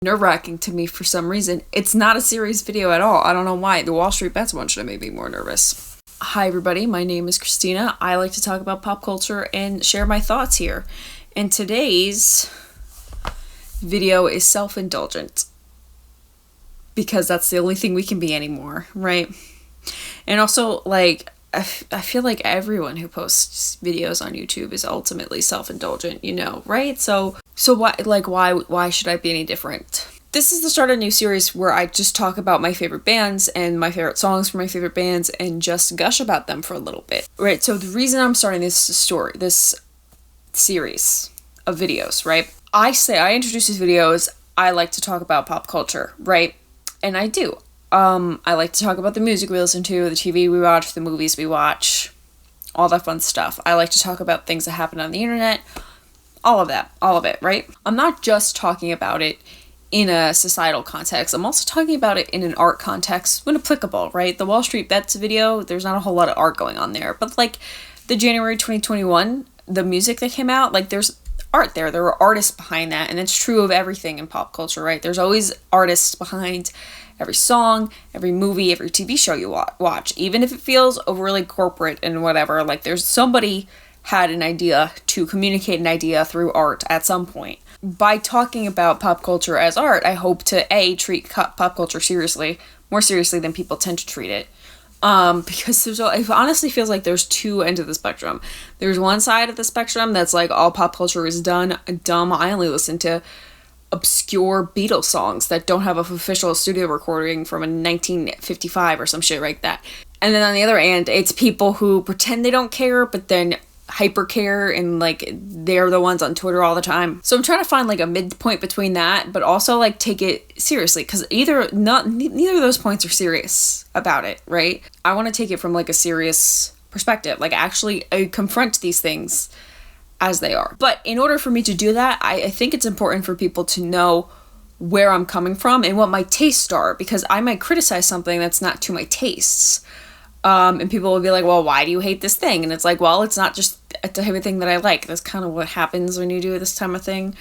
nerve-wracking to me for some reason. It's not a serious video at all. I don't know why. The Wall Street Bets one should have made me more nervous. Hi everybody, my name is Kristina. I like to talk about pop culture and share my thoughts here. And today's video is self-indulgent. Because that's the only thing we can be anymore, right? And also, like, I feel like everyone who posts videos on YouTube is ultimately self-indulgent, you know, right? So why should I be any different? This is the start of a new series where I just talk about my favorite bands and my favorite songs from my favorite bands and just gush about them for a little bit, right? So the reason I'm starting this series of videos, right? I introduce these videos, I like to talk about pop culture, right? And I do. I like to talk about the music we listen to, the TV we watch, the movies we watch, all that fun stuff. I like to talk about things that happen on the internet, all of it, right? I'm not just talking about it in a societal context. I'm also talking about it in an art context when applicable, right? The Wall Street Bets video, there's not a whole lot of art going on there, but like the January 2021, the music that came out, like there's art there. There were artists behind that, and it's true of everything in pop culture, right? There's always artists behind every song, every movie, every TV show you watch, even if it feels overly corporate and whatever. Like there's somebody had an idea to communicate an idea through art at some point. By talking about pop culture as art, I hope to treat pop culture seriously, more seriously than people tend to treat it. Because it honestly feels like there's two ends of the spectrum. There's one side of the spectrum that's like all pop culture is dumb. I only listen to obscure Beatles songs that don't have an official studio recording from 1955 or some shit like that. And then on the other end, it's people who pretend they don't care, but then hyper care, and like they're the ones on Twitter all the time. So I'm trying to find like a midpoint between that, but also like take it seriously, because neither of those points are serious about it, right? I want to take it from like a serious perspective, like actually confront these things as they are. But in order for me to do that, I think it's important for people to know where I'm coming from and what my tastes are, because I might criticize something that's not to my tastes. And people will be like, well, why do you hate this thing? And it's like, well, it's not just a type of thing that I like. That's kind of what happens when you do this type of thing.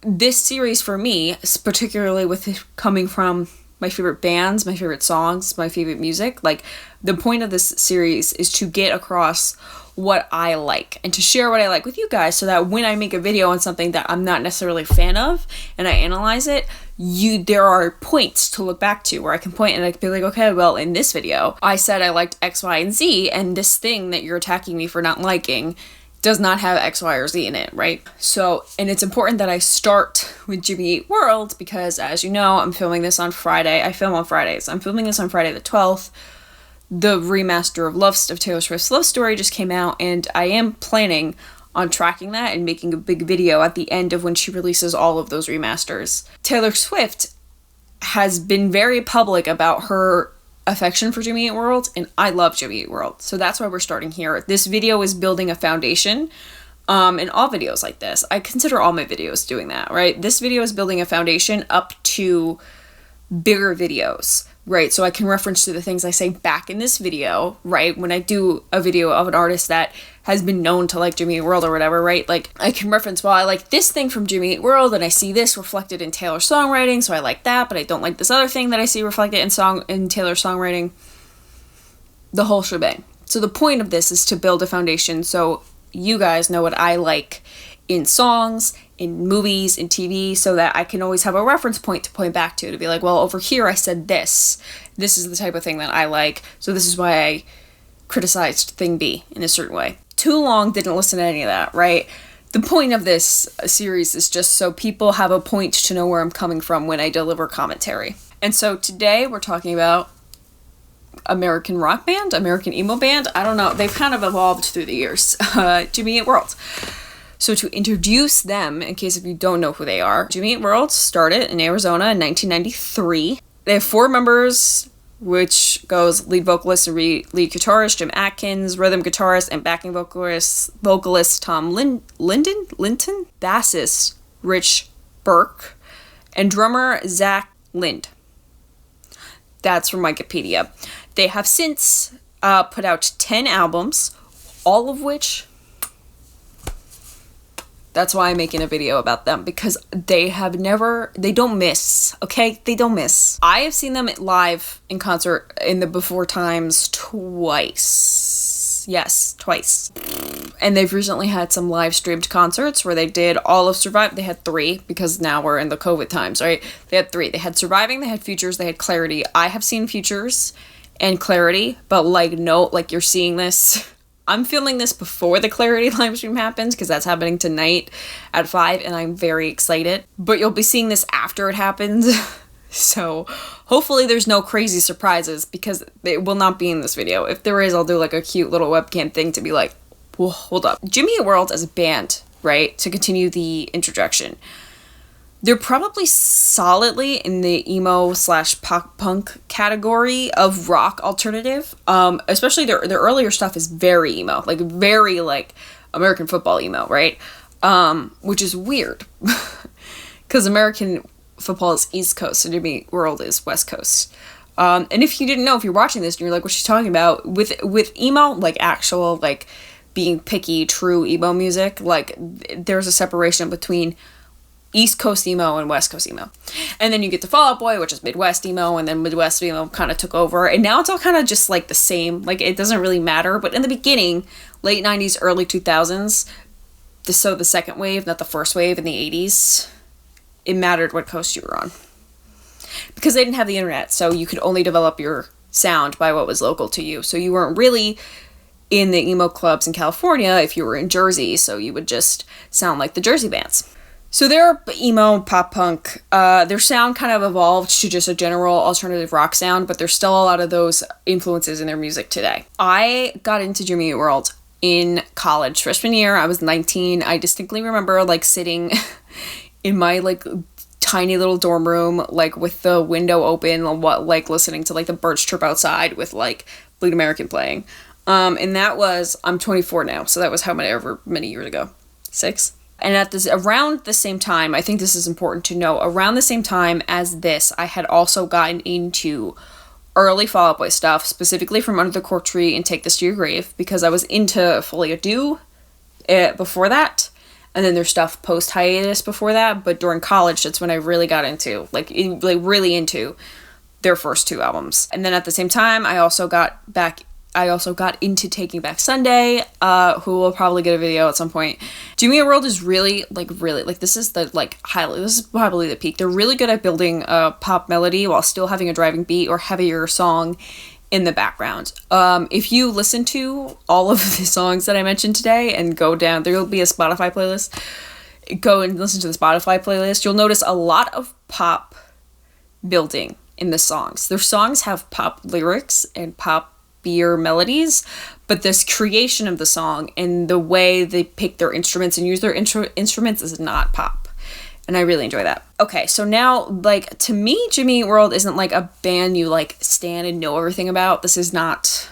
This series for me, particularly with it coming from my favorite bands, my favorite songs, my favorite music, like the point of this series is to get across what I like and to share what I like with you guys, so that when I make a video on something that I'm not necessarily a fan of and I analyze it, there are points to look back to where I can point and I can be like, okay, well, in this video, I said I liked X, Y, and Z, and this thing that you're attacking me for not liking does not have X, Y, or Z in it, right? So, and it's important that I start with Jimmy Eat World because, as you know, I'm filming this on Friday. I film on Fridays. I'm filming this on Friday the 12th. The remaster of Taylor Swift's Love Story just came out, and I am planning on tracking that and making a big video at the end of when she releases all of those remasters. Taylor Swift has been very public about her affection for Jimmy Eat World, and I love Jimmy Eat World, so that's why we're starting here. This video is building a foundation, and all videos like this, I consider all my videos doing that, right? This video is building a foundation up to bigger videos, right? So I can reference to the things I say back in this video, right? When I do a video of an artist that has been known to like Jimmy Eat World or whatever, right? Like I can reference, well, I like this thing from Jimmy Eat World and I see this reflected in Taylor's songwriting, so I like that, but I don't like this other thing that I see reflected in Taylor's songwriting. The whole shebang. So the point of this is to build a foundation so you guys know what I like in songs, in movies, in TV, so that I can always have a reference point to point back to be like, well, over here I said this. This is the type of thing that I like, so this is why I criticized thing B in a certain way. Too long, didn't listen to any of that, right? The point of this series is just so people have a point to know where I'm coming from when I deliver commentary. And so today we're talking about American rock band, American emo band, I don't know, they've kind of evolved through the years, Jimmy Eat World. So to introduce them, in case if you don't know who they are, Jimmy Eat World started in Arizona in 1993. They have 4 members, which goes lead vocalist and lead guitarist Jim Atkins, rhythm guitarist and backing vocalist Tom Linton, bassist Rich Burke, and drummer Zach Lind. That's from Wikipedia. They have since put out 10 albums, all of which That's why I'm making a video about them, because they don't miss, okay? They don't miss. I have seen them live in concert in the before times twice. Yes, twice. And they've recently had some live streamed concerts where they did all of Survive. They had 3, because now we're in the COVID times, right? They had 3. They had Surviving, they had Futures, they had Clarity. I have seen Futures and Clarity, but you're seeing this. I'm filming this before the Clarity live stream happens, because that's happening tonight at 5, and I'm very excited. But you'll be seeing this after it happens. So hopefully there's no crazy surprises, because it will not be in this video. If there is, I'll do like a cute little webcam thing to be like, whoa, hold up. Jimmy Eat World as a band, right? To continue the introduction. They're probably solidly in the emo/pop punk category of rock alternative. Especially their earlier stuff is very emo, like very like American football emo, right? Which is weird, because American football is East Coast, and Jimmy Eat World is West Coast. And if you didn't know, if you're watching this and you're like, what's she talking about? With emo, like actual like being picky, true emo music, like there's a separation between East Coast emo and West Coast emo. And then you get to Fall Out Boy, which is Midwest emo, and then Midwest emo kind of took over. And now it's all kind of just like the same. Like it doesn't really matter. But in the beginning, late 90s, early 2000s, the second wave, not the first wave in the 80s, it mattered what coast you were on. Because they didn't have the internet, so you could only develop your sound by what was local to you. So you weren't really in the emo clubs in California if you were in Jersey, so you would just sound like the Jersey bands. So they're emo, pop punk. Their sound kind of evolved to just a general alternative rock sound, but there's still a lot of those influences in their music today. I got into Jimmy Eat World in college. Freshman year, I was 19. I distinctly remember like sitting in my like tiny little dorm room, like with the window open, like listening to like the birds chirp outside with like Bleed American playing. And that was, I'm 24 now, so that was however many years ago? 6? And around the same time, I think this is important to know, around the same time as this, I had also gotten into early Fall Out Boy stuff, specifically from Under the Cork Tree and Take This to Your Grave, because I was into Folie à Deux before that, and then their stuff post-hiatus before that, but during college, that's when I really got into, really into their first 2 albums. And then at the same time, I also got into Taking Back Sunday, who will probably get a video at some point. Jimmy Eat World is really, this is probably the peak. They're really good at building a pop melody while still having a driving beat or heavier song in the background. If you listen to all of the songs that I mentioned today and go down, there will be a Spotify playlist. Go and listen to the Spotify playlist. You'll notice a lot of pop building in the songs. Their songs have pop lyrics and pop beer melodies, but this creation of the song and the way they pick their instruments and use their instruments is not pop, and I really enjoy that. Okay, so now, like, to me, Jimmy Eat World isn't like a band you like stand and know everything about. This is not,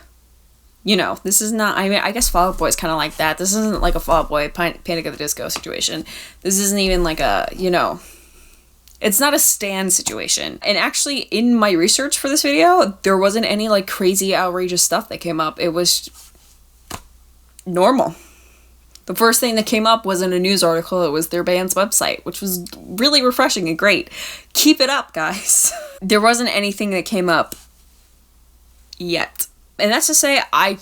I mean, I guess Fall Out Boy is kind of like that. This isn't like a Fall Out Boy Panic at the Disco situation. This isn't even like a, it's not a stan situation. And actually, in my research for this video, there wasn't any like crazy outrageous stuff that came up. It was normal. The first thing that came up wasn't a news article. It was their band's website, which was really refreshing and great. Keep it up, guys. There wasn't anything that came up yet. And that's to say, I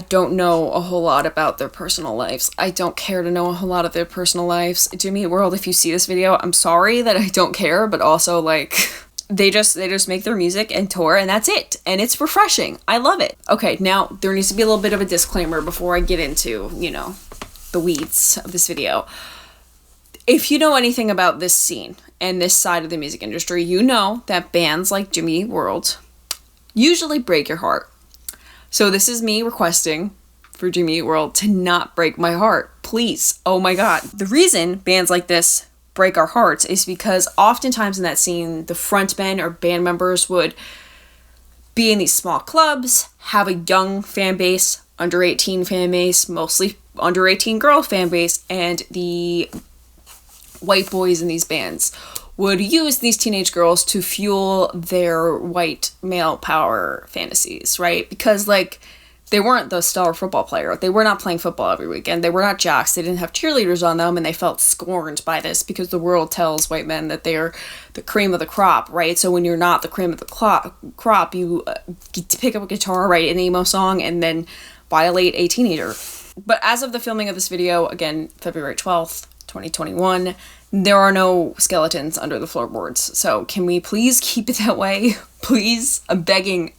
don't know a whole lot about their personal lives. I don't care to know a whole lot of their personal lives. Jimmy Eat World, if you see this video, I'm sorry that I don't care, but also, like, they just make their music and tour, and that's it. And it's refreshing. I love it. Okay, now, there needs to be a little bit of a disclaimer before I get into, the weeds of this video. If you know anything about this scene and this side of the music industry, you know that bands like Jimmy Eat World usually break your heart. So this is me requesting for Jimmy Eat World to not break my heart. Please. Oh my God. The reason bands like this break our hearts is because oftentimes in that scene, the frontmen or band members would be in these small clubs, have a young fan base, under 18 fan base, mostly under 18 girl fan base, and the white boys in these bands would use these teenage girls to fuel their white male power fantasies, right? Because, like, They weren't the stellar football player. They were not playing football every weekend. They were not jocks. They didn't have cheerleaders on them, and they felt scorned by this because the world tells white men that they're the cream of the crop, right? So when you're not the cream of the crop, you get to pick up a guitar, write an emo song, and then violate a teenager. But as of the filming of this video, again, February 12th, 2021, there are no skeletons under the floorboards. So can we please keep it that way? Please? I'm begging.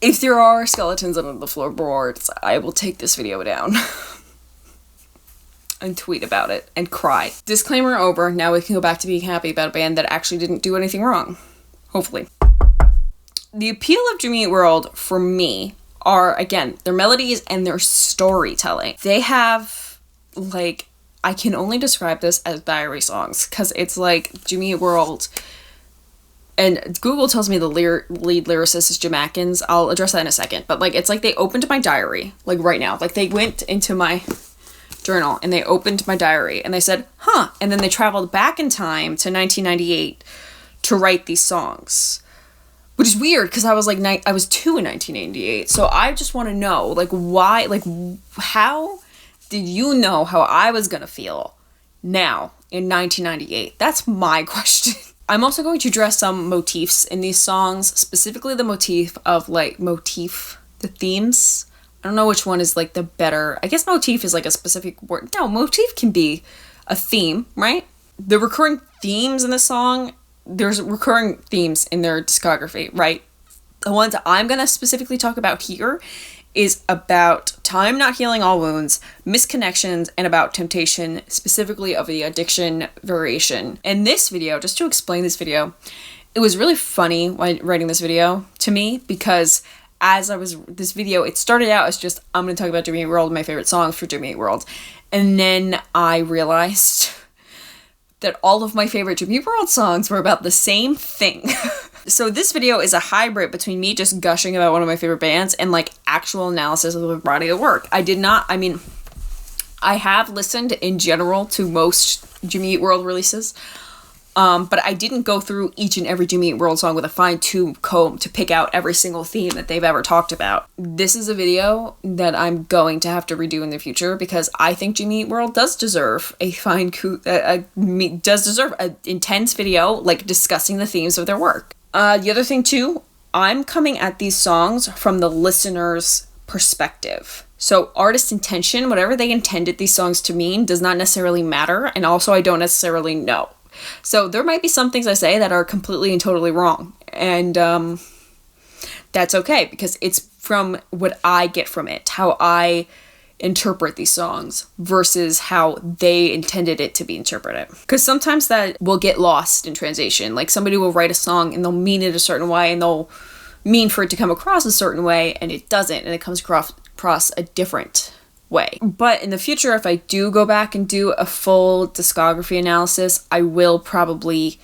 If there are skeletons under the floorboards, I will take this video down. And tweet about it and cry. Disclaimer over. Now we can go back to being happy about a band that actually didn't do anything wrong. Hopefully. The appeal of Jimmy Eat World, for me, are, again, their melodies and their storytelling. They have, like, I can only describe this as diary songs, because it's like Jimmy Eat World, and Google tells me the lead lyricist is Jim Atkins. I'll address that in a second, but, like, it's like they opened my diary, like, right now. Like, they went into my journal, and they opened my diary, and they said, huh, and then they traveled back in time to 1998 to write these songs. Which is weird, because I was, like, I was 2 in 1988, so I just want to know, like, why, like, how did you know how I was going to feel now in 1998? That's my question. I'm also going to address some motifs in these songs, specifically the motif of, like, the themes. I don't know which one is, like, the better. I guess motif is, like, a specific word. No, motif can be a theme, right? The recurring themes in the song, there's recurring themes in their discography, right? The ones I'm going to specifically talk about here is about time not healing all wounds, misconnections, and about temptation, specifically of the addiction variation. In this video, just to explain this video, it was really funny when writing this video to me, because this video, it started out as just, I'm going to talk about Jimmy Eat World, my favorite songs for Jimmy Eat World. And then I realized that all of my favorite Jimmy Eat World songs were about the same thing. So this video is a hybrid between me just gushing about one of my favorite bands and, like, actual analysis of the body of work. I have listened in general to most Jimmy Eat World releases, but I didn't go through each and every Jimmy Eat World song with a fine-tooth comb to pick out every single theme that they've ever talked about. This is a video that I'm going to have to redo in the future, because I think Jimmy Eat World does deserve does deserve an intense video, like, discussing the themes of their work. The other thing, too, I'm coming at these songs from the listener's perspective. So artist intention, whatever they intended these songs to mean, does not necessarily matter, and also I don't necessarily know. So there might be some things I say that are completely and totally wrong, and that's okay, because it's from what I get from it, how I interpret these songs versus how they intended it to be interpreted. Because sometimes that will get lost in translation. Like, somebody will write a song and they'll mean it a certain way, and they'll mean for it to come across a certain way, and it doesn't, and it comes across a different way. But in the future, if I do go back and do a full discography analysis, I will probably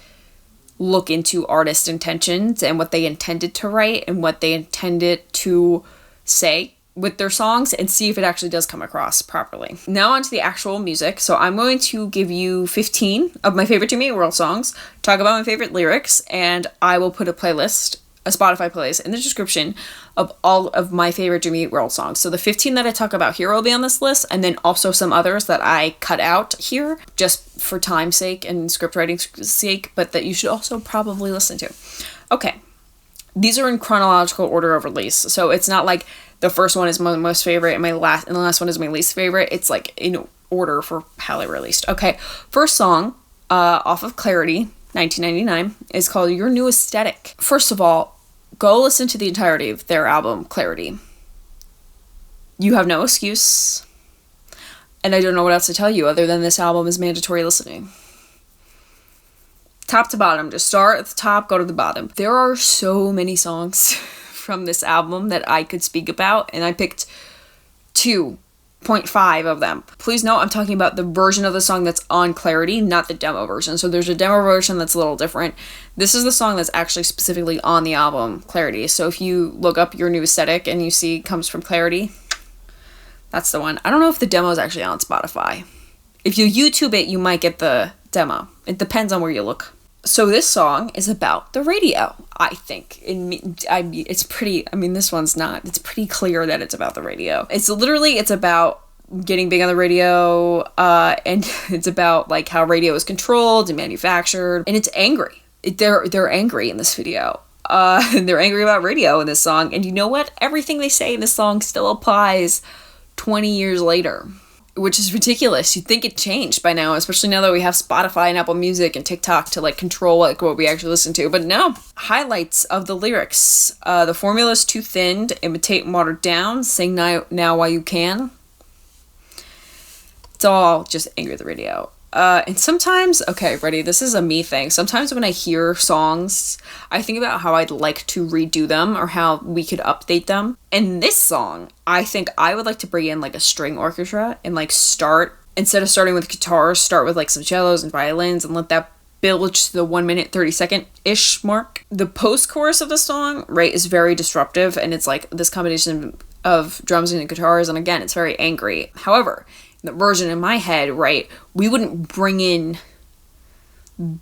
look into artist intentions and what they intended to write and what they intended to say with their songs, and see if it actually does come across properly. Now onto the actual music. So I'm going to give you 15 of my favorite Jimmy Eat World songs, talk about my favorite lyrics, and I will put a Spotify playlist in the description of all of my favorite Jimmy Eat World songs. So the 15 that I talk about here will be on this list, and then also some others that I cut out here just for time's sake and script writing's sake, but that you should also probably listen to. Okay. These are in chronological order of release, so it's not like the first one is my most favorite and the last one is my least favorite. It's, like, in order for how they released. Okay, first song off of Clarity, 1999, is called Your New Aesthetic. First of all, go listen to the entirety of their album, Clarity. You have no excuse, and I don't know what else to tell you other than this album is mandatory listening. Top to bottom, just start at the top, go to the bottom. There are so many songs from this album that I could speak about, and I picked 2.5 of them. Please note, I'm talking about the version of the song that's on Clarity, not the demo version. So there's a demo version that's a little different. This is the song that's actually specifically on the album, Clarity. So if you look up Your New Aesthetic and you see it comes from Clarity, that's the one. I don't know if the demo is actually on Spotify. If you YouTube it, you might get the demo. It depends on where you look. So this song is about the radio, I think. It's pretty, I mean, this one's not. It's pretty clear that it's about the radio. It's about getting big on the radio, and it's about, like, how radio is controlled and manufactured, and it's angry. They're angry in this video. And they're angry about radio in this song, and you know what? Everything they say in this song still applies 20 years later. Which is ridiculous. You'd think it changed by now, especially now that we have Spotify and Apple Music and TikTok to, like, control, like, what we actually listen to. But no. Highlights of the lyrics. The formula's too thin to imitate and watered down. Sing now while you can. It's all just angry at the radio. And sometimes, okay, ready, this is a me thing. Sometimes when I hear songs, I think about how I'd like to redo them or how we could update them. And this song, I think I would like to bring in, like, a string orchestra and, like, instead of starting with guitars, start with, like, some cellos and violins and let that build to the 1 minute 30-second-ish mark. The post-chorus of the song, right, is very disruptive, and it's, like, this combination of drums and guitars, and again, it's very angry. However, the version in my head, right, we wouldn't bring in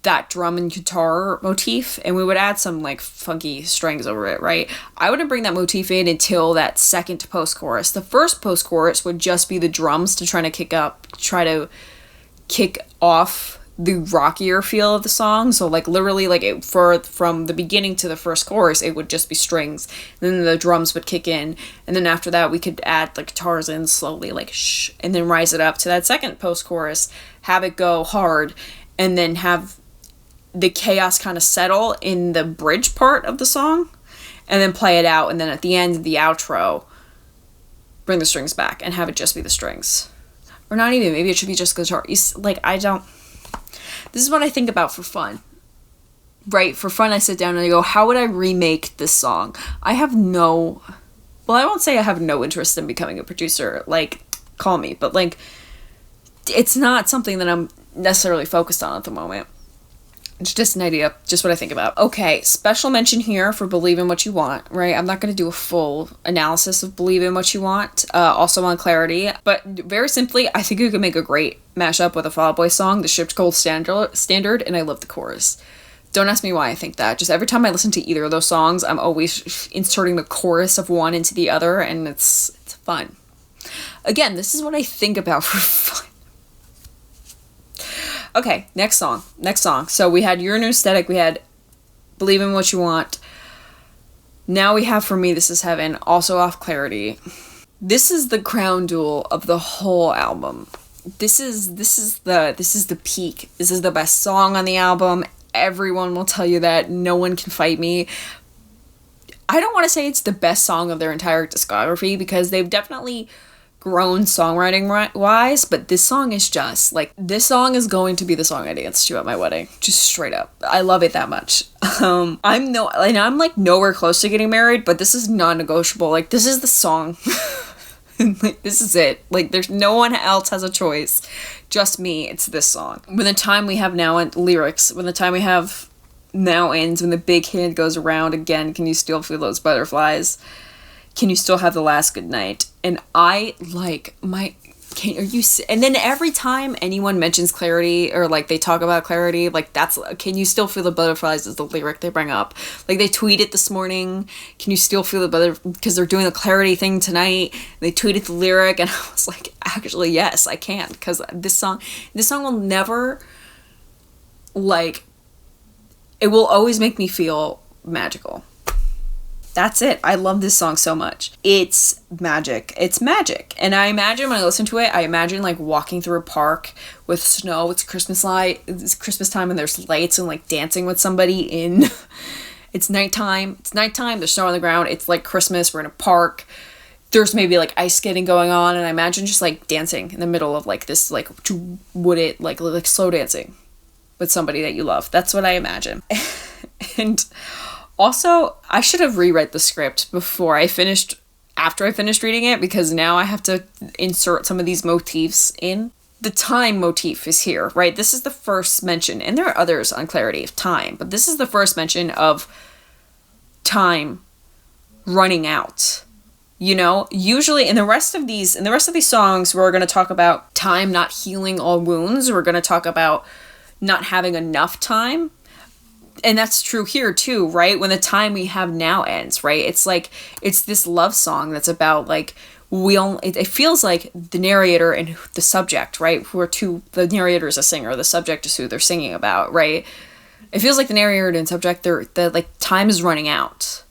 that drum and guitar motif, and we would add some, like, funky strings over it, right? I wouldn't bring that motif in until that second post-chorus. The first post-chorus would just be the drums to try to kick off the rockier feel of the song. So, like, literally, like, from the beginning to the first chorus, it would just be strings, and then the drums would kick in, and then after that we could add, like, guitars in slowly, like, shh, and then rise it up to that second post-chorus, have it go hard, and then have the chaos kind of settle in the bridge part of the song, and then play it out, and then at the end of the outro, bring the strings back and have it just be the strings. Or not even, maybe it should be just guitar. Like, this is what I think about for fun. Right? For fun, I sit down and I go, how would I remake this song? I won't say I have no interest in becoming a producer. Like, call me. But, like, it's not something that I'm necessarily focused on at the moment. It's just an idea, just what I think about. Okay, special mention here for Believe in What You Want, right? I'm not going to do a full analysis of Believe in What You Want, also on Clarity, but very simply, I think you could make a great mashup with a Fall Out Boy song, The Shipped Gold Standard, and I love the chorus. Don't ask me why I think that. Just every time I listen to either of those songs, I'm always inserting the chorus of one into the other, and it's fun. Again, this is what I think about for fun. Okay, next song. So we had Your New Aesthetic, we had Believe in What You Want. Now we have For Me, This Is Heaven, also off Clarity. This is the crown jewel of the whole album. This is the peak. This is the best song on the album. Everyone will tell you that. No one can fight me. I don't want to say it's the best song of their entire discography, because they've definitely grown songwriting wise, but this song is just, like, this song is going to be the song I dance to at my wedding. Just straight up. I love it that much. I'm like nowhere close to getting married, but this is non-negotiable. Like, this is the song. Like, this is it. Like, there's no one else has a choice. Just me. It's this song. When the time we have now lyrics, when the time we have now ends, when the big hand goes around again, can you still feel those butterflies? Can you still have the last good night? And I, like, and then every time anyone mentions Clarity, or, like, they talk about Clarity, like, that's, can you still feel the butterflies is the lyric they bring up. Like, they tweeted this morning, can you still feel the butterflies, because they're doing the Clarity thing tonight, they tweeted the lyric, and I was like, actually, yes, I can, because this song will never, like, it will always make me feel magical. That's it. I love this song so much. It's magic. It's magic. And I imagine when I listen to it, I imagine, like, walking through a park with snow. It's Christmas time and there's lights, and, like, dancing with somebody in. It's nighttime. There's snow on the ground. It's like Christmas. We're in a park. There's maybe, like, ice skating going on, and I imagine just, like, dancing in the middle of, like, this, like, wooded, like slow dancing with somebody that you love. That's what I imagine. And also, I should have rewrite the script after I finished reading it, because now I have to insert some of these motifs in. The time motif is here, right? This is the first mention, and there are others on Clarity of time, but this is the first mention of time running out. You know, usually in the rest of these songs, we're going to talk about time not healing all wounds. We're going to talk about not having enough time. And that's true here too, right? When the time we have now ends, right? It's like, it's this love song that's about like, it feels like the narrator and the subject, right? The narrator is a singer, the subject is who they're singing about, right? It feels like the narrator and subject, like time is running out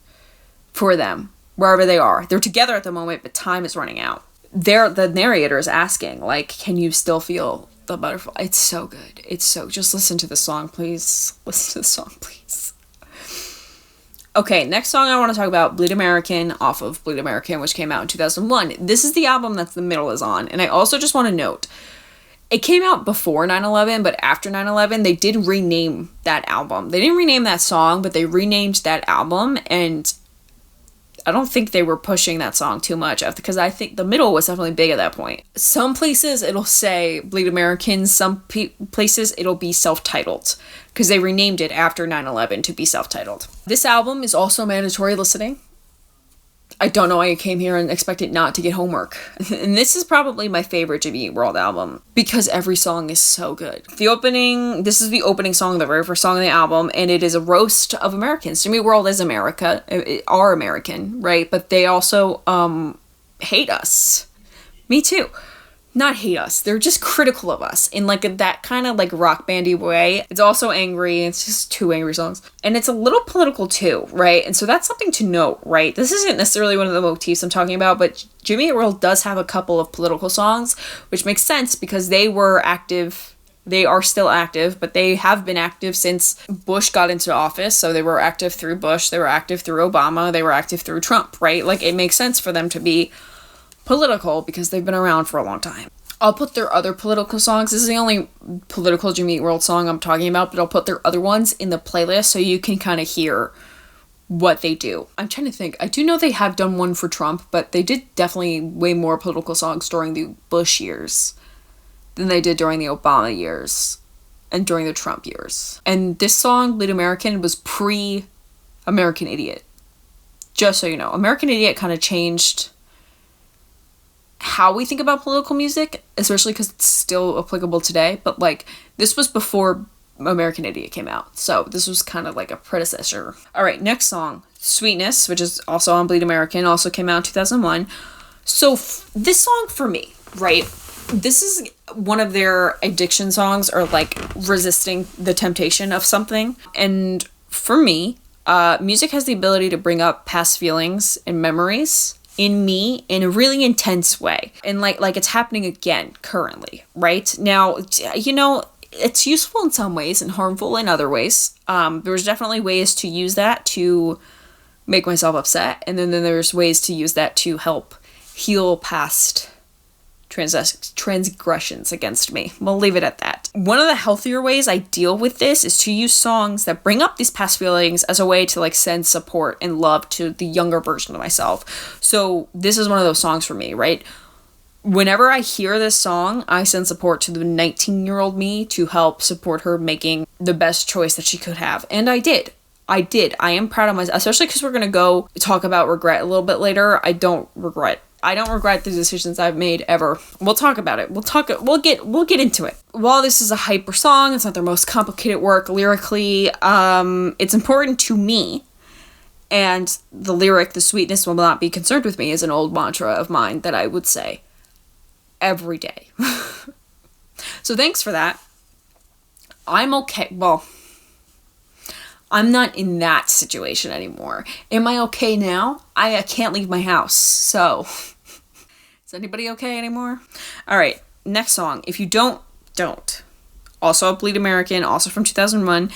for them, wherever they are. They're together at the moment, but time is running out. The narrator is asking, like, can you still feel the butterfly? It's so good. Just listen to the song, please. Listen to the song, please. Okay, next song I want to talk about, Bleed American, off of Bleed American, which came out in 2001. This is the album that the middle is on. And I also just want to note, it came out before 9/11, but after 9/11, they did rename that album. They didn't rename that song, but they renamed that album, and I don't think they were pushing that song too much, because I think the middle was definitely big at that point. Some places it'll say Bleed American, some places it'll be self-titled, because they renamed it after 9/11 to be self-titled. This album is also mandatory listening. I don't know why you came here and expected not to get homework. And this is probably my favorite Jimmy Eat World album, because every song is so good. This is the opening song, the very first song of the album, and it is a roast of Americans. Jimmy Eat World is are American, right? But they also hate us. Me too. Not hate us. They're just critical of us in like that kind of like rock bandy way. It's also angry. It's just two angry songs. And it's a little political too, right? And so that's something to note, right? This isn't necessarily one of the motifs I'm talking about, but Jimmy Eat World does have a couple of political songs, which makes sense because they were active. They are still active, but they have been active since Bush got into office. So they were active through Bush. They were active through Obama. They were active through Trump, right? Like it makes sense for them to be political because they've been around for a long time. I'll put their other political songs. This is the only political Jimmy Eat World song I'm talking about, but I'll put their other ones in the playlist so you can kind of hear what they do. I'm trying to think. I do know they have done one for Trump, but they did definitely way more political songs during the Bush years than they did during the Obama years and during the Trump years. And this song, Bleed American, was pre-American Idiot. Just so you know. American Idiot kind of changed how we think about political music, especially because it's still applicable today, but like this was before American Idiot came out, so this was kind of like a predecessor. All right, next song, Sweetness, which is also on Bleed American, also came out in 2001. So this song for me, right, this is one of their addiction songs, or like resisting the temptation of something. And for me, music has the ability to bring up past feelings and memories in me in a really intense way, and like it's happening again currently right now. You know, it's useful in some ways and harmful in other ways. There's definitely ways to use that to make myself upset, and then there's ways to use that to help heal past transgressions against me. We'll leave it at that. One of the healthier ways I deal with this is to use songs that bring up these past feelings as a way to like send support and love to the younger version of myself. So this is one of those songs for me, right? Whenever I hear this song, I send support to the 19-year-old me to help support her making the best choice that she could have. And I did. I am proud of myself, especially because we're going to go talk about regret a little bit later. I don't regret the decisions I've made ever. We'll talk about it. We'll get into it. While this is a hyper song, it's not their most complicated work lyrically. It's important to me, and the lyric, the sweetness will not be concerned with me, is an old mantra of mine that I would say every day. So thanks for that. I'm okay. Well, I'm not in that situation anymore. Am I okay now? I can't leave my house, so is anybody okay anymore? All right, next song. If you don't. Also Bleed American, also from 2001.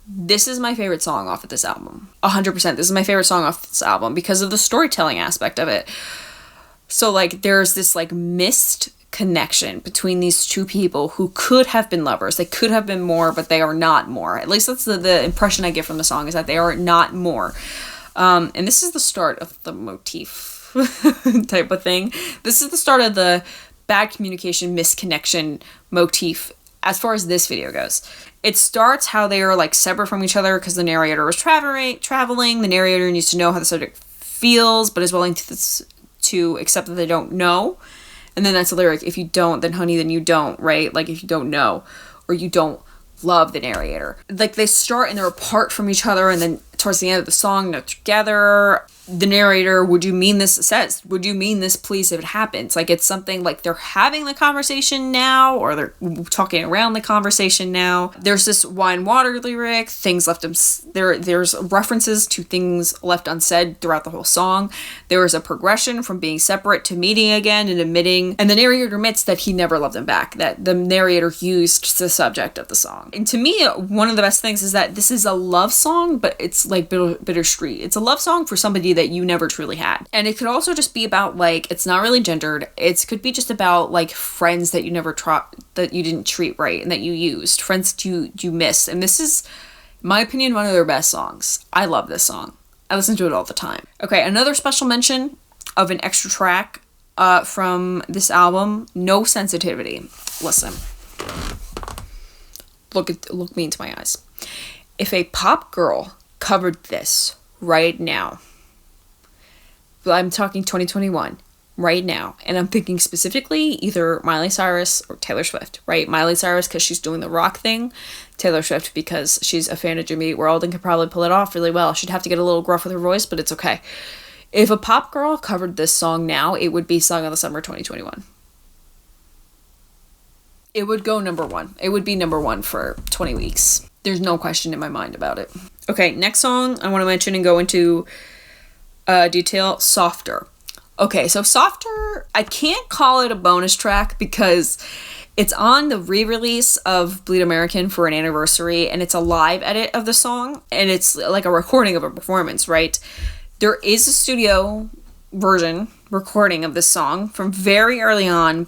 This is my favorite song off of this album. 100%. This is my favorite song off this album because of the storytelling aspect of it. So like there's this like missed connection between these two people who could have been lovers. They could have been more, but they are not more. At least that's the impression I get from the song, is that they are not more. And this is the start of the motif type of thing. This is the start of the bad communication, misconnection motif as far as this video goes. It starts how they are like separate from each other because the narrator is traveling. The narrator needs to know how the subject feels, but is willing to accept that they don't know. And then that's a lyric. If you don't, then honey, then you don't, right? Like if you don't know, or you don't love the narrator. Like, they start and they're apart from each other, and then towards the end of the song, they're together. The narrator, would you mean this, says, would you mean this, please, if it happens? Like, it's something like they're having the conversation now, or they're talking around the conversation now. There's this wine water lyric, things left there's references to things left unsaid throughout the whole song. There is a progression from being separate to meeting again and admitting, and the narrator admits that he never loved them back, that the narrator used the subject of the song. And to me, one of the best things is that this is a love song, but it's like bittersweet. It's a love song for somebody that you never truly had. And it could also just be about, like, it's not really gendered. It could be just about, like, friends that you never that you didn't treat right and that you used, friends that you missed. And this is, in my opinion, one of their best songs. I love this song. I listen to it all the time. Okay, another special mention of an extra track from this album, No Sensitivity. Listen. Look me into my eyes. If a pop girl covered this right now, I'm talking 2021, right now, and I'm thinking specifically either Miley Cyrus or Taylor Swift, right? Miley Cyrus because she's doing the rock thing, Taylor Swift because she's a fan of Jimmy Eat World and could probably pull it off really well. She'd have to get a little gruff with her voice, but it's okay. If a pop girl covered this song now, it would be Song of the Summer 2021. It would go number one. It would be number one for 20 weeks. There's no question in my mind about it. Okay, next song I want to mention and go into detail, Softer. Okay, so Softer, I can't call it a bonus track because it's on the re-release of Bleed American for an anniversary, and it's a live edit of the song, and it's like a recording of a performance, right? There is a studio version recording of this song from very early on,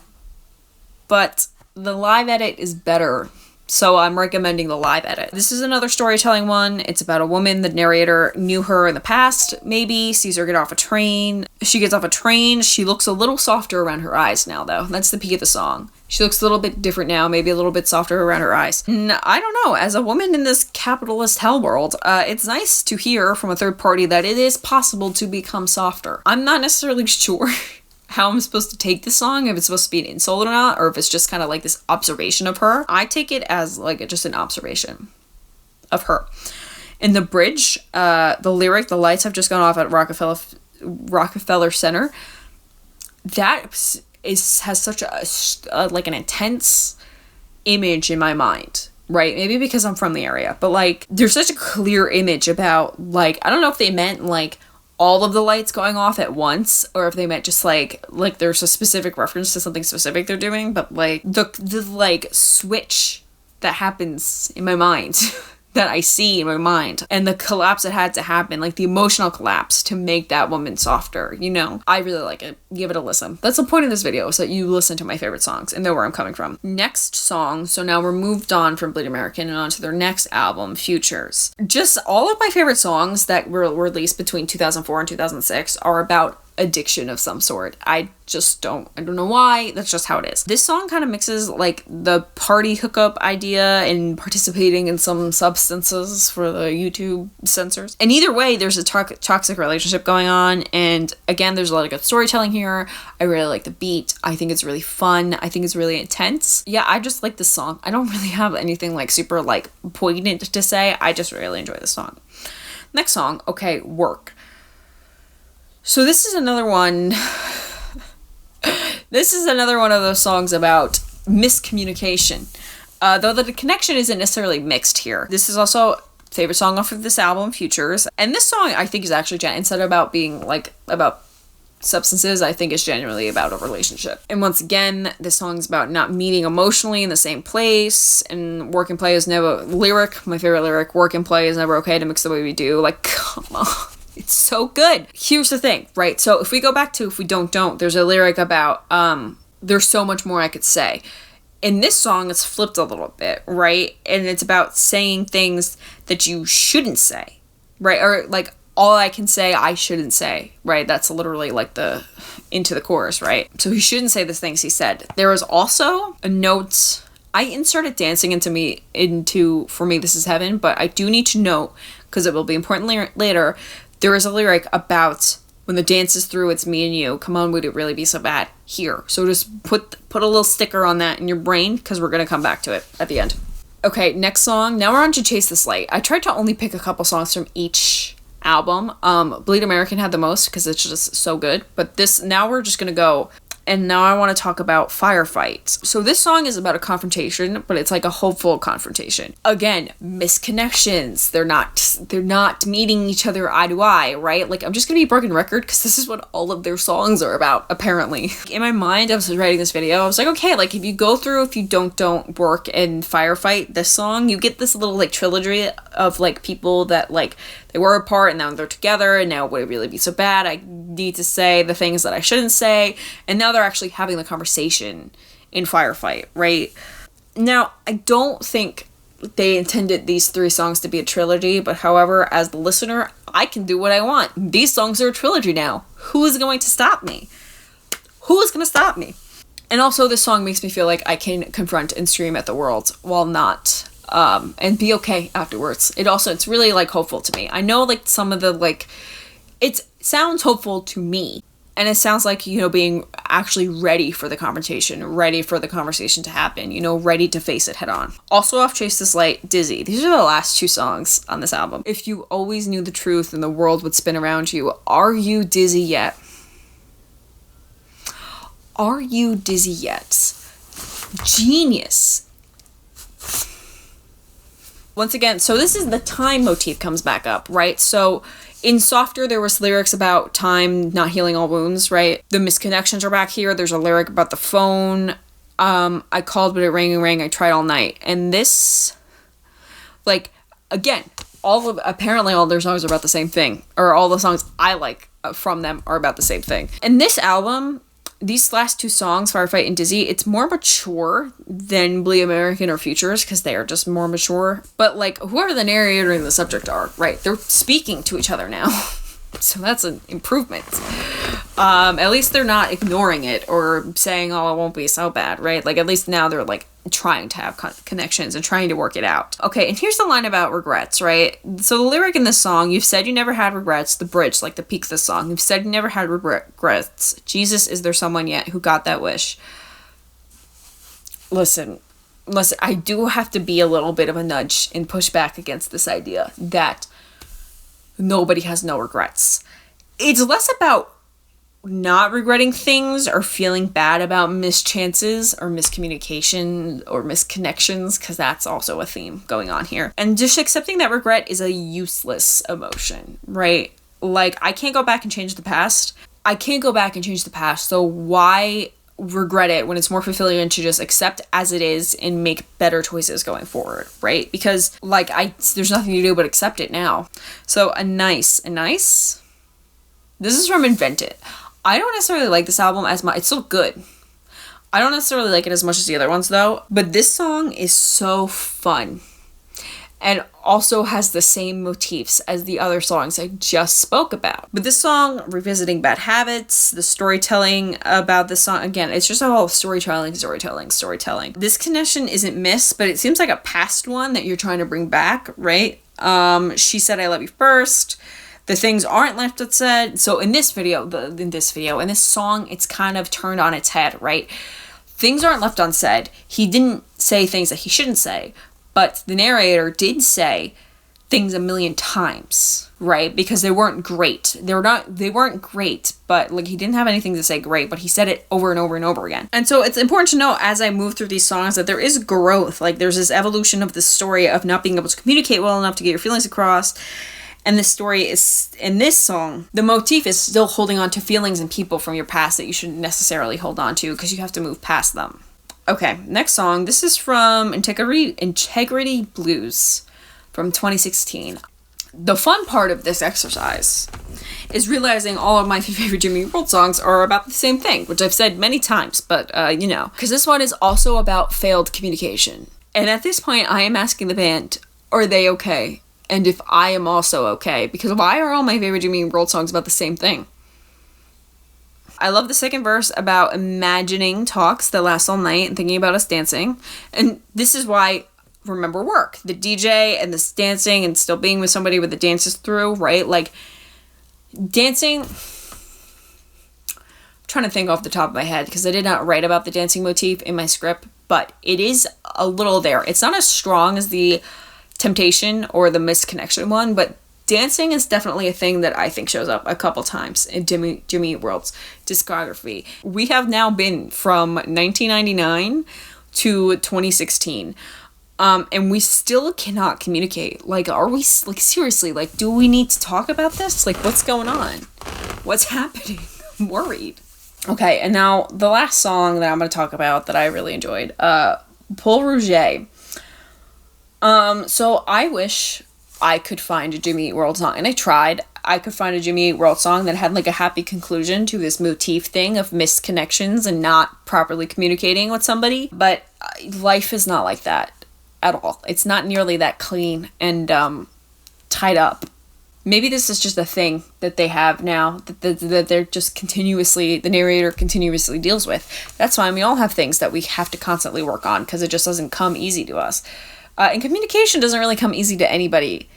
but the live edit is better. So I'm recommending the live edit. This is another storytelling one. It's about a woman. The narrator knew her in the past, maybe, sees her get off a train. She gets off a train. She looks a little softer around her eyes now, though. That's the peak of the song. She looks a little bit different now, maybe a little bit softer around her eyes. And I don't know, as a woman in this capitalist hell world, it's nice to hear from a third party that it is possible to become softer. I'm not necessarily sure how I'm supposed to take this song, if it's supposed to be an insult or not, or if it's just kind of like this observation of her. I take it as like just an observation of her. In the bridge, the lyric, the lights have just gone off at Rockefeller Center. That has such a like an intense image in my mind, right? Maybe because I'm from the area, but like there's such a clear image about, like, I don't know if they meant like all of the lights going off at once, or if they meant just like there's a specific reference to something specific they're doing, but like the like switch that happens in my mind that I see in my mind, and the collapse that had to happen, like the emotional collapse to make that woman softer, you know? I really like it. Give it a listen. That's the point of this video, so that you listen to my favorite songs and know where I'm coming from. Next song, so now we're moved on from Bleed American and on to their next album, Futures. Just all of my favorite songs that were released between 2004 and 2006 are about addiction of some sort. I don't know why, that's just how it is. This song kind of mixes like the party hookup idea and participating in some substances for the YouTube censors. And either way, there's a toxic relationship going on, and again, there's a lot of good storytelling here. I really like the beat. I think it's really fun. I think it's really intense. Yeah, I just like this song. I don't really have anything like super like poignant to say. I just really enjoy this song. Next song, okay, Work. So this is another one. This is another one of those songs about miscommunication. Though the connection isn't necessarily mixed here. This is also favorite song off of this album, Futures. And this song I think is actually, instead of about being like about substances, I think it's genuinely about a relationship. And once again, this song's about not meeting emotionally in the same place, and work and play is never, my favorite lyric, work and play is never okay to mix the way we do. Like, come on. It's so good. Here's the thing, right? So if we go back to If We Don't, there's a lyric about, there's so much more I could say. In this song, it's flipped a little bit, right? And it's about saying things that you shouldn't say, right? Or like, all I can say, I shouldn't say, right? That's literally like into the chorus, right? So he shouldn't say the things he said. There was also a note, I inserted dancing into For Me This Is Heaven, but I do need to note, because it will be important later, there is a lyric about when the dance is through, it's me and you. Come on, would it really be so bad? Here. So just put a little sticker on that in your brain, because we're going to come back to it at the end. Okay, next song. Now we're on to Chase This Light. I tried to only pick a couple songs from each album. Bleed American had the most because it's just so good. But now we're just gonna go. And now I want to talk about Firefight. So this song is about a confrontation, but it's like a hopeful confrontation. Again, misconnections. They're not meeting each other eye to eye, right? Like, I'm just gonna be a broken record because this is what all of their songs are about, apparently. In my mind, I was writing this video, I was like, okay, like if you don't work and Firefight, this song, you get this little like trilogy of like people that like they were apart and now they're together, and now would it really be so bad? I need to say the things that I shouldn't say, and now they're actually having the conversation in Firefight, right? Now, I don't think they intended these 3 songs to be a trilogy, but however, as the listener, I can do what I want. These songs are a trilogy now. Who is going to stop me? Who is going to stop me? And also, this song makes me feel like I can confront and scream at the world while not and be okay afterwards. It's really like hopeful to me. I know like some of the like, it sounds hopeful to me, and it sounds like, you know, being actually ready for the confrontation, ready for the conversation to happen, you know, ready to face it head on. Also off Chase This Light, Dizzy. These are the last 2 songs on this album. If you always knew the truth and the world would spin around you, are you dizzy yet? Are you dizzy yet? Genius. Once again, so this is the time motif comes back up, right? So in Softer, there was lyrics about time not healing all wounds, right? The misconnections are back here. There's a lyric about the phone. I called, but it rang. I tried all night. And this, like, again, apparently all their songs are about the same thing, or all the songs I like from them are about the same thing. And this album, these last 2 songs, Firefight and Dizzy, it's more mature than Bleed American or Futures because they are just more mature. But like whoever the narrator and the subject are, right, they're speaking to each other now. So that's an improvement. At least they're not ignoring it or saying, oh, it won't be so bad, right? Like at least now they're like trying to have connections and trying to work it out. Okay, and here's the line about regrets, right? So the lyric in this song, you've said you never had regrets, the bridge, like the peak of the song, you've said you never had regrets. Jesus, is there someone yet who got that wish? Listen, I do have to be a little bit of a nudge and push back against this idea that nobody has no regrets. It's less about not regretting things or feeling bad about mischances or miscommunication or misconnections, because that's also a theme going on here. And just accepting that regret is a useless emotion, right? Like, I can't go back and change the past. So why regret it when it's more fulfilling to just accept as it is and make better choices going forward, right? Because like there's nothing to do but accept it now. So a nice. This is from Invent It. I don't necessarily like this album as much. It's still good. I don't necessarily like it as much as the other ones though, but this song is so fun and also has the same motifs as the other songs I just spoke about. But this song, revisiting bad habits, the storytelling about this song, again, it's just all storytelling. This connection isn't missed, but it seems like a past one that you're trying to bring back, right? She said, I love you first. The things aren't left unsaid. So in this song, it's kind of turned on its head, right? Things aren't left unsaid. He didn't say things that he shouldn't say. But the narrator did say things a million times, right? Because they weren't great. They weren't great, but like he didn't have anything to say great, but he said it over and over and over again. And so it's important to know as I move through these songs that there is growth. Like there's this evolution of the story of not being able to communicate well enough to get your feelings across. And the story is, in this song, the motif is still holding on to feelings and people from your past that you shouldn't necessarily hold on to because you have to move past them. Okay, next song. This is from Integrity Blues from 2016. The fun part of this exercise is realizing all of my favorite Jimmy World songs are about the same thing, which I've said many times, but, because this one is also about failed communication. And at this point, I am asking the band, are they okay? And if I am also okay, because why are all my favorite Jimmy World songs about the same thing? I love the second verse about imagining talks that last all night and thinking about us dancing. And this is why, remember work. The DJ and this dancing and still being with somebody with the dances through, right? Like, dancing... I'm trying to think off the top of my head because I did not write about the dancing motif in my script. but it is a little there. It's not as strong as the Temptation or the Misconnection one, but dancing is definitely a thing that I think shows up a couple times in Jimmy Eat World's discography. We have now been from 1999 to 2016. And we still cannot communicate. Like, are we, like, seriously, like, do we need to talk about this? Like, what's going on? What's happening? I'm worried. Okay, and now the last song that I'm going to talk about that I really enjoyed, Paul Rouget. So I wish I could find a Jimmy Eat World song, and I tried. I could find a Jimmy Eat World song that had, like, a happy conclusion to this motif thing of misconnections and not properly communicating with somebody, but life is not like that at all. It's not nearly that clean and tied up. Maybe this is just a thing that they have now that they're just continuously, the narrator continuously deals with. That's fine. We all have things that we have to constantly work on because it just doesn't come easy to us. And communication doesn't really come easy to anybody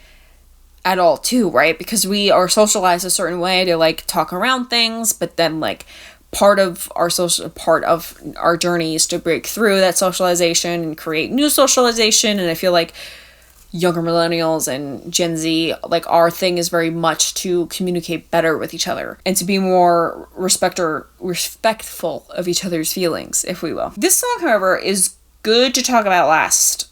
at all too, right? Because we are socialized a certain way to, like, talk around things, but then, like, part of our journey is to break through that socialization and create new socialization. And I feel like younger millennials and Gen Z, like, our thing is very much to communicate better with each other and to be more respectful of each other's feelings, if we will. This song, however, is good to talk about last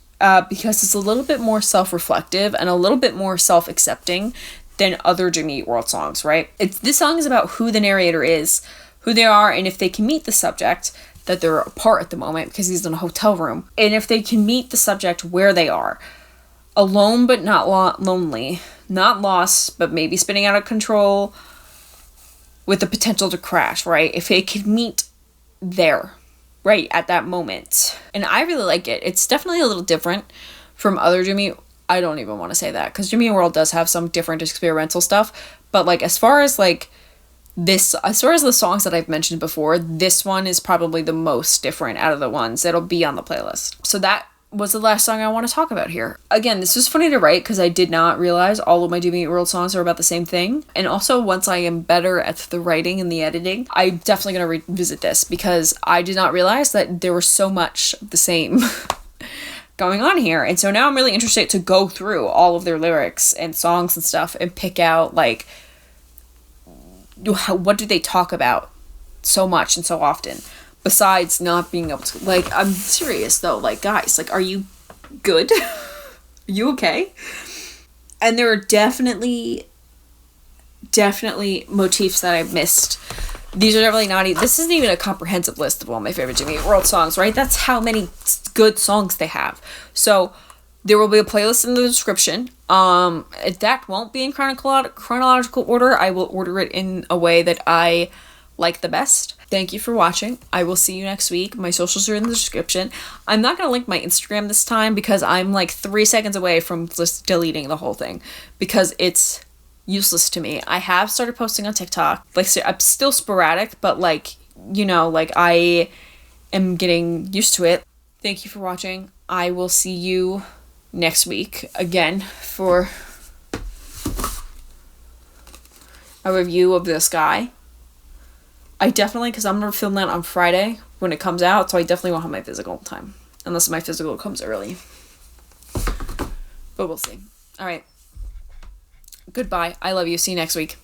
because it's a little bit more self-reflective and a little bit more self-accepting than other Jimmy Eat World songs, right? This song is about who the narrator is, who they are, and if they can meet the subject that they're apart at the moment because he's in a hotel room, and if they can meet the subject where they are, alone but not lonely, not lost but maybe spinning out of control with the potential to crash, right? If they can meet there, right, at that moment. And I really like it. It's definitely a little different from other Jimmy. I don't even want to say that because Jimmy World does have some different experimental stuff, but, like, as far as the songs that I've mentioned before, this one is probably the most different out of the ones that'll be on the playlist. So that was the last song I want to talk about here. Again, this was funny to write because I did not realize all of my Jimmy Eat World songs are about the same thing. And also, once I am better at the writing and the editing, I'm definitely going to revisit this because I did not realize that there was so much the same going on here. And so now I'm really interested to go through all of their lyrics and songs and stuff and pick out, like, what do they talk about so much and so often besides not being able to, like, I'm serious though, like, guys, like, are you good? Are you okay? And there are definitely motifs that I've missed. These are definitely not this isn't even a comprehensive list of all my favorite Jimmy Eat World songs, right? That's how many good songs they have. So there will be a playlist in the description. That won't be in chronological order. I will order it in a way that I like the best. Thank you for watching. I will see you next week. My socials are in the description. I'm not going to link my Instagram this time because I'm, like, 3 seconds away from just deleting the whole thing because it's useless to me. I have started posting on TikTok. Like, I'm still sporadic, but, like, you know, like, I am getting used to it. Thank you for watching. I will see you next week again for a review of this guy. I definitely, because I'm going to film that on Friday when it comes out, so I definitely won't have my physical time. Unless my physical comes early. But we'll see. Alright. Goodbye. I love you. See you next week.